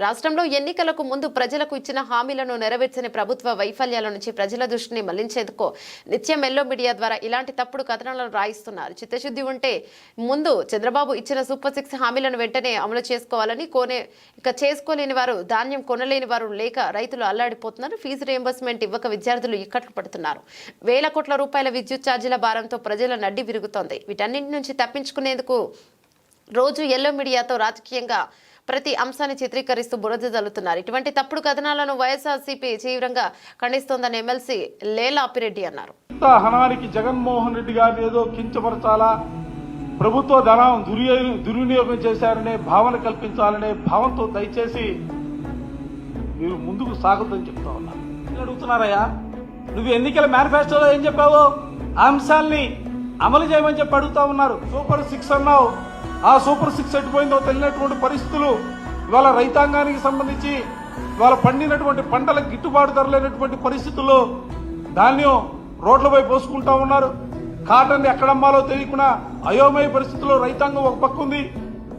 రాష్ట్రంలో ఎన్నికలకు ముందు ప్రజలకు ఇచ్చిన హామీలను నెరవేర్చని ప్రభుత్వ వైఫల్యాల నుంచి ప్రజల దృష్టిని మళ్లించేందుకు నిత్యం ఎల్లో మీడియా ద్వారా ఇలాంటి తప్పుడు కథనాలను రాయిస్తున్నారు. చిత్తశుద్ధి ఉంటే ముందు చంద్రబాబు ఇచ్చిన సూపర్ 6 హామీలను వెంటనే అమలు చేసుకోవాలని చేసుకోలేని వారు, ధాన్యం కొనలేని వారు లేక రైతులు అల్లాడిపోతున్నారు. ఫీజు రియంబర్స్మెంట్ ఇవ్వక విద్యార్థులు ఇక్కట్లు పడుతున్నారు. వేల కోట్ల రూపాయల విద్యుత్ ఛార్జీల భారంతో ప్రజల నడ్డి విరుగుతోంది. వీటన్నింటి నుంచి తప్పించుకునేందుకు రోజు ఎల్లో మీడియాతో రాజకీయంగా ప్రతి అంశాన్ని చిత్రీకరిస్తూ బురద జల్లుతున్నారు. ఇటువంటి తప్పుడు కథనాలను వైఎస్ఆర్సీపీ తీవ్రంగా ఖండిస్తోందని ఎమ్మెల్సీ లేలా అప్పిరెడ్డి అన్నారు. హనానికి జగన్మోహన్ రెడ్డి గారిని ఏదో కించపరచాలా, ప్రభుత్వ ధనం దుర్వినియోగం చేశారనే భావన కల్పించాలనే భావంతో దయచేసి మీరు ముందుకు సాగుతుందని చెప్తా ఉన్నా. అడుగుతున్నారయ్యా, నువ్వు ఎన్నికల మేనిఫెస్టోలో ఏం చెప్పావో ఆ అంశాల్ని అమలు చేయమని చెప్పి అడుగుతా ఉన్నారు. సూపర్ 6 అన్నావు, ఆ సూపర్ 6 ఎట్టుపోయిందో తెలియనటువంటి పరిస్థితులు ఇవాళ రైతాంగానికి సంబంధించి ఇవాళ పండినటువంటి పంటలకు గిట్టుబాటు ధర లేనటువంటి పరిస్థితుల్లో ధాన్యం రోడ్లపై పోసుకుంటా ఉన్నారు. కాటన్ ఎక్కడమ్మాలో తెలియకుండా అయోమయ పరిస్థితుల్లో రైతాంగం ఒక పక్క ఉంది,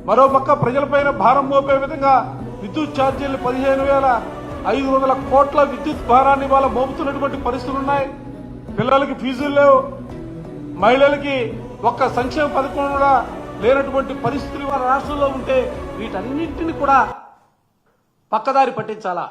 మరో పక్క ప్రజలపైన భారం మోపే విధంగా విద్యుత్ ఛార్జీలు 15,500 కోట్ల విద్యుత్ భారాన్ని ఇవాళ మోపుతున్నటువంటి పరిస్థితులు ఉన్నాయి. పిల్లలకి ఫీజులు లేవు, మహిళలకి ఒక్క సంక్షేమ పథకం కూడా లేనటువంటి పరిస్థితులు రాష్ట్రంలో ఉంటే వీటన్నింటినీ కూడా పక్కదారి పట్టించాలా.